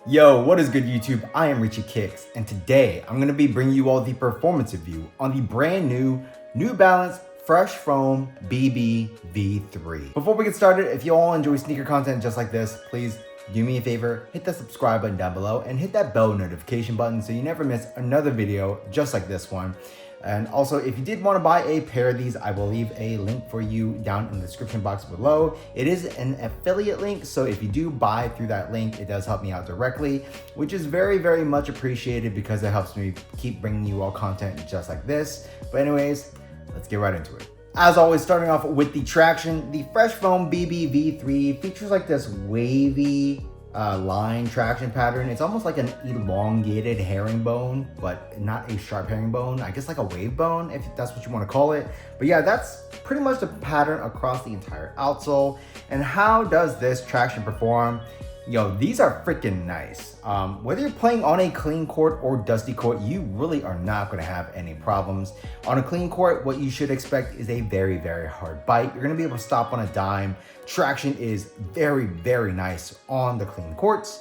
Yo, what is good YouTube? I am Richie Kicks, and today I'm going to be bringing you all the performance review on the brand new New Balance Fresh Foam BB V3. Before we get started, if you all enjoy sneaker content just like this, please do me a favor, hit that subscribe button down below and hit that bell notification button so you never miss another video just like this one. And also, if you did want to buy a pair of these, I will leave a link for you down in the description box below. It is an affiliate link, so if you do buy through that link, it does help me out directly, which is very, very much appreciated because it helps me keep bringing you all content just like this. But anyways, let's get right into it. As always, starting off with the traction, the Fresh Foam BB V3 features like this wavy line traction pattern. It's almost like an elongated herringbone, but not a sharp herringbone. I guess like a wave bone, if that's what you want to call it. But yeah, that's pretty much the pattern across the entire outsole. And how does this traction perform? Yo, these are freaking nice. Whether you're playing on a clean court or dusty court, you really are not gonna have any problems. On a clean court, what you should expect is a very, very hard bite. You're gonna be able to stop on a dime. Traction is very, very nice on the clean courts.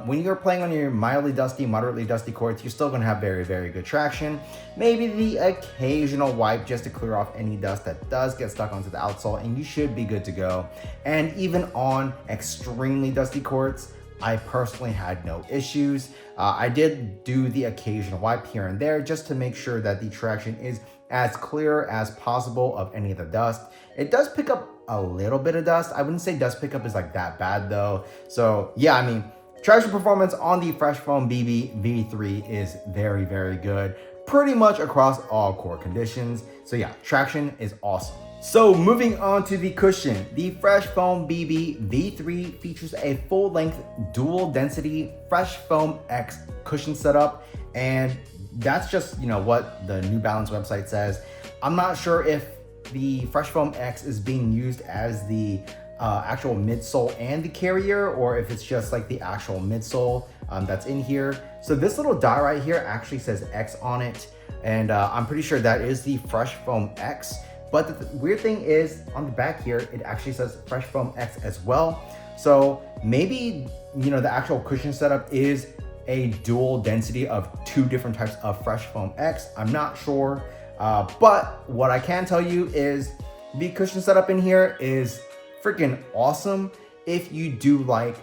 When you're playing on your mildly dusty, moderately dusty courts, you're still gonna have very, very good traction. Maybe the occasional wipe just to clear off any dust that does get stuck onto the outsole, and you should be good to go. And even on extremely dusty courts, I personally had no issues. I did do the occasional wipe here and there just to make sure that the traction is as clear as possible of any of the dust. It does pick up a little bit of dust. I wouldn't say dust pickup is like that bad though. So yeah, I mean, traction performance on the Fresh Foam BB V3 is very, very good, pretty much across all court conditions. So yeah, traction is awesome. So moving on to the cushion, the Fresh Foam BB V3 features a full-length dual density Fresh Foam X cushion setup, and that's just, what the New Balance website says. I'm not sure if the Fresh Foam X is being used as the actual midsole and the carrier, or if it's just like the actual midsole that's in here. So this little dot right here actually says X on it, and I'm pretty sure that is the Fresh Foam X. But the weird thing is on the back here, it actually says Fresh Foam X as well. So maybe, the actual cushion setup is a dual density of two different types of Fresh Foam X. I'm not sure, but what I can tell you is the cushion setup in here is freaking awesome. If you do like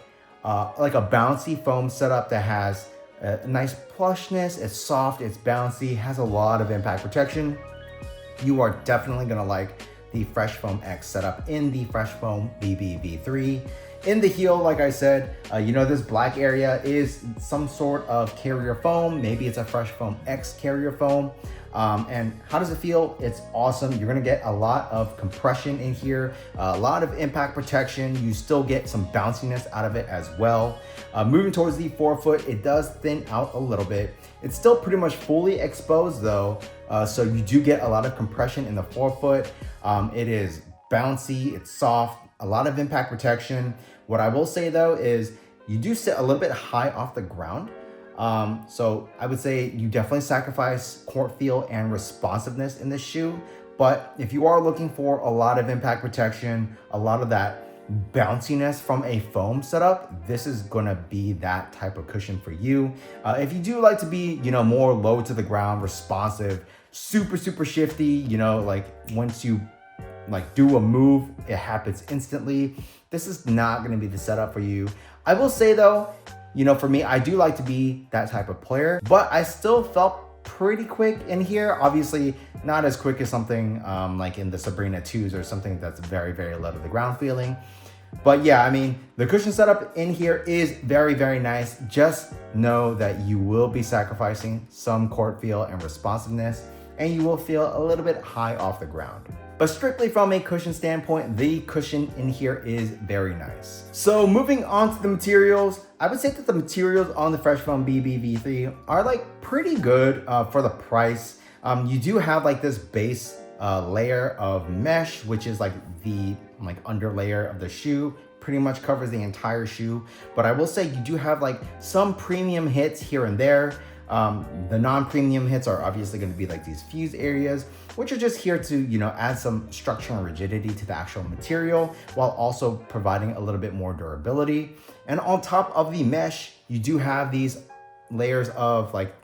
a bouncy foam setup that has a nice plushness, it's soft, it's bouncy, has a lot of impact protection, you are definitely gonna like the Fresh Foam X setup in the Fresh Foam BB V3. In the heel, like I said, this black area is some sort of carrier foam. Maybe it's a Fresh Foam X carrier foam. And how does it feel? It's awesome. You're gonna get a lot of compression in here, a lot of impact protection. You still get some bounciness out of it as well. Moving towards the forefoot, it does thin out a little bit. It's still pretty much fully exposed though, so you do get a lot of compression in the forefoot. It is bouncy, it's soft, a lot of impact protection. What I will say though is you do sit a little bit high off the ground. So I would say you definitely sacrifice court feel and responsiveness in this shoe. But if you are looking for a lot of impact protection, a lot of that bounciness from a foam setup, this is gonna be that type of cushion for you. If you do like to be, more low to the ground, responsive, super, super shifty, like once you do a move, it happens instantly. This is not going to be the setup for you. I will say though, for me, I do like to be that type of player, but I still felt pretty quick in here. Obviously not as quick as something like in the Sabrina 2s or something that's very, very low to the ground feeling. But yeah, I mean, the cushion setup in here is very, very nice. Just know that you will be sacrificing some court feel and responsiveness, and you will feel a little bit high off the ground. But strictly from a cushion standpoint, the cushion in here is very nice. So moving on to the materials, I would say that the materials on the Fresh Foam BB V3 are pretty good for the price. You do have this base layer of mesh, which is the under layer of the shoe, pretty much covers the entire shoe. But I will say you do have some premium hits here and there. The non-premium hits are obviously going to be like these fuse areas, which are just here to, you know, add some structure and rigidity to the actual material while also providing a little bit more durability. And on top of the mesh, you do have these layers of like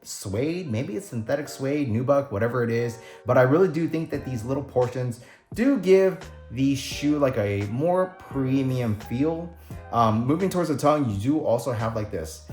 suede, maybe it's synthetic suede, nubuck, whatever it is. But I really do think that these little portions do give the shoe like a more premium feel. Moving towards the tongue, you do also have like this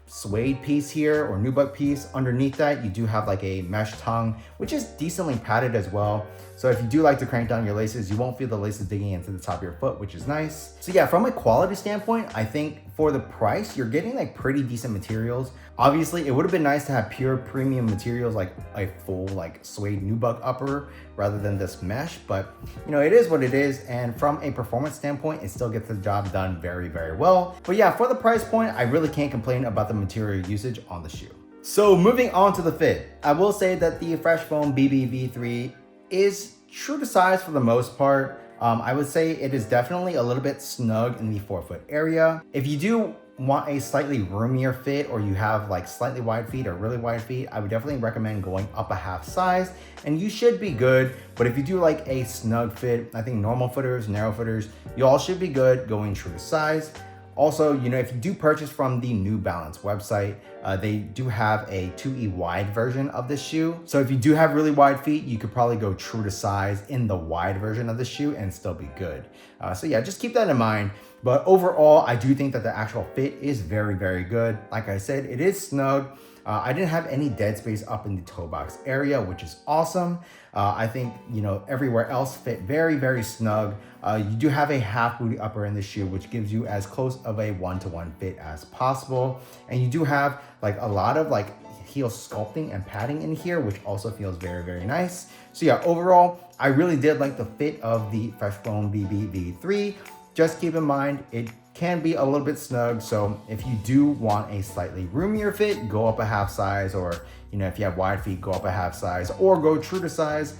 suede piece here or nubuck piece. Underneath that, you do have like a mesh tongue, which is decently padded as well. So if you do like to crank down your laces, you won't feel the laces digging into the top of your foot, which is nice. So yeah, from a quality standpoint, I think for the price, you're getting like pretty decent materials. Obviously, it would have been nice to have pure premium materials like a full like suede nubuck upper rather than this mesh, but you know, it is what it is. And from a performance standpoint, it still gets the job done very, very well. But yeah, for the price point, I really can't complain about the material usage on the shoe. So moving on to the fit, I will say that the Fresh Foam BB V3 is true to size for the most part. I would say it is definitely a little bit snug in the forefoot area. If you do want a slightly roomier fit, or you have like slightly wide feet or really wide feet, I would definitely recommend going up a half size and you should be good. But if you do like a snug fit, I think normal footers, narrow footers, you all should be good going true to size. Also, you know, if you do purchase from the New Balance website, they do have a 2E wide version of this shoe. So if you do have really wide feet, you could probably go true to size in the wide version of the shoe and still be good. So yeah, just keep that in mind. But overall, I do think that the actual fit is very, very good. Like I said, it is snug. I didn't have any dead space up in the toe box area, which is awesome. I think, you know, everywhere else fit very, very snug. You do have a half booty upper in the shoe, which gives you as close of a one-to-one fit as possible. And you do have like a lot of like heel sculpting and padding in here, which also feels very, very nice. So yeah, overall, I really did like the fit of the Fresh Foam BB V3. Just keep in mind, it can be a little bit snug. So if you do want a slightly roomier fit, go up a half size, or, you know, if you have wide feet, go up a half size, or go true to size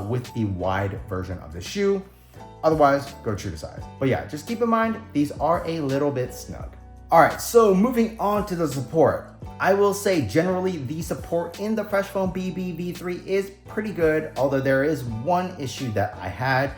with the wide version of the shoe. Otherwise, go true to size. But yeah, just keep in mind, these are a little bit snug. All right, so moving on to the support. I will say generally the support in the Fresh Foam BB V3 is pretty good, although there is one issue that I had.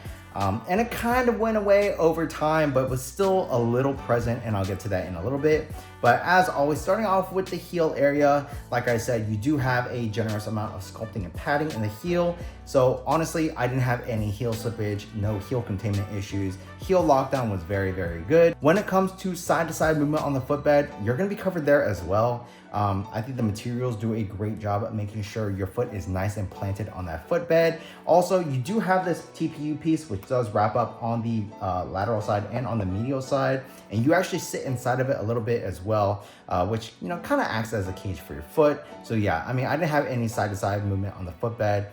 And it kind of went away over time, but was still a little present, and I'll get to that in a little bit. But as always, starting off with the heel area, like I said, you do have a generous amount of sculpting and padding in the heel. So honestly, I didn't have any heel slippage, no heel containment issues. Heel lockdown was very, very good. When it comes to side-to-side movement on the footbed, you're gonna be covered there as well. I think the materials do a great job at making sure your foot is nice and planted on that footbed. Also, you do have this TPU piece, which does wrap up on the lateral side and on the medial side. And you actually sit inside of it a little bit as well, which, you know, kind of acts as a cage for your foot. So yeah, I mean, I didn't have any side-to-side movement on the footbed.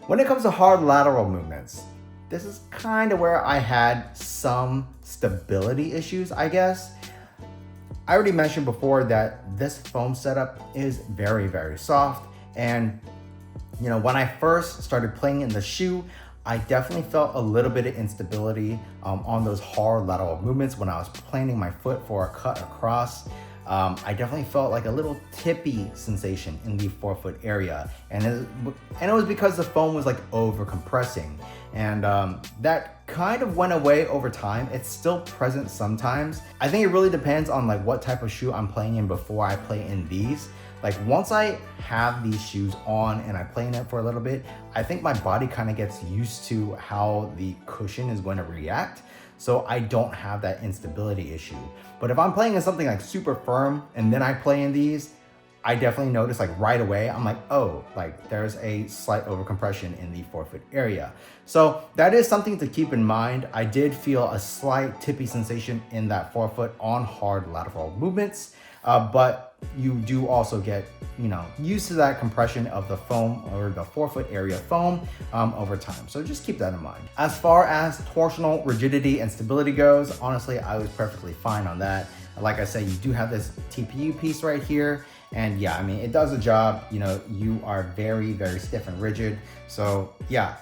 When it comes to hard lateral movements, this is kind of where I had some stability issues, I guess. I already mentioned before that this foam setup is very, very soft. And, you know, when I first started playing in the shoe, I definitely felt a little bit of instability on those hard lateral movements when I was planting my foot for a cut across. I definitely felt like a little tippy sensation in the forefoot area. And it was because the foam was like over compressing. And that kind of went away over time. It's still present sometimes. I think it really depends on like what type of shoe I'm playing in before I play in these. Like once I have these shoes on and I play in it for a little bit, I think my body kind of gets used to how the cushion is going to react. So I don't have that instability issue. But if I'm playing in something like super firm and then I play in these, I definitely notice like right away, I'm like, oh, like there's a slight overcompression in the forefoot area. So that is something to keep in mind. I did feel a slight tippy sensation in that forefoot on hard lateral movements, but you do also get, you know, used to that compression of the foam or the forefoot area foam over time. So just keep that in mind. As far as torsional rigidity and stability goes, honestly, I was perfectly fine on that. Like I said, you do have this TPU piece right here. And yeah, I mean, it does the job. You know, you are very, very stiff and rigid. So yeah.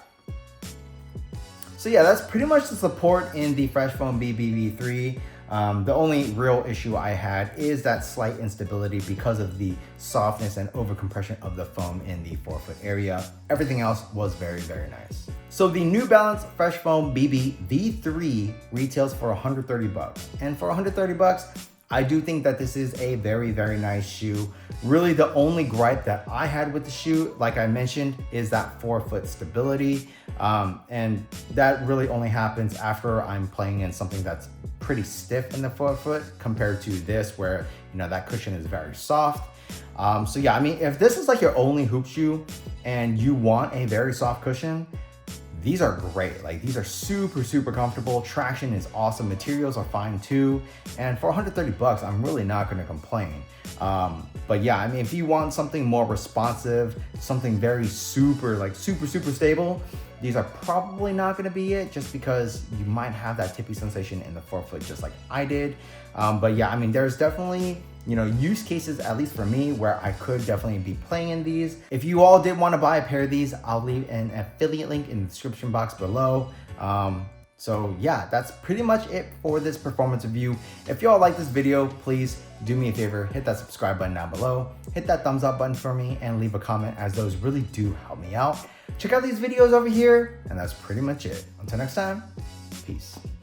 So yeah, that's pretty much the support in the Fresh Foam BB V3. The only real issue I had is that slight instability because of the softness and overcompression of the foam in the forefoot area. Everything else was very, very nice. So the New Balance Fresh Foam BB V3 retails for $130. And for $130, I do think that this is a very, very nice shoe. Really, the only gripe that I had with the shoe, like I mentioned, is that forefoot stability. And that really only happens after I'm playing in something that's pretty stiff in the forefoot compared to this where, you know, that cushion is very soft. So yeah, I mean, if this is like your only hoop shoe and you want a very soft cushion, these are great. Like, these are super, super comfortable. Traction is awesome. Materials are fine too. And for $130, I'm really not gonna complain. But yeah, I mean, if you want something more responsive, something very super stable, these are probably not gonna be it, just because you might have that tippy sensation in the forefoot just like I did. But yeah, I mean, there's definitely, you know, use cases, at least for me, where I could definitely be playing in these. If you all did want to buy a pair of these, I'll leave an affiliate link in the description box below. So yeah, that's pretty much it for this performance review. If y'all like this video, please do me a favor, hit that subscribe button down below, hit that thumbs up button for me, and leave a comment, as those really do help me out. Check out these videos over here, and that's pretty much it. Until next time, peace.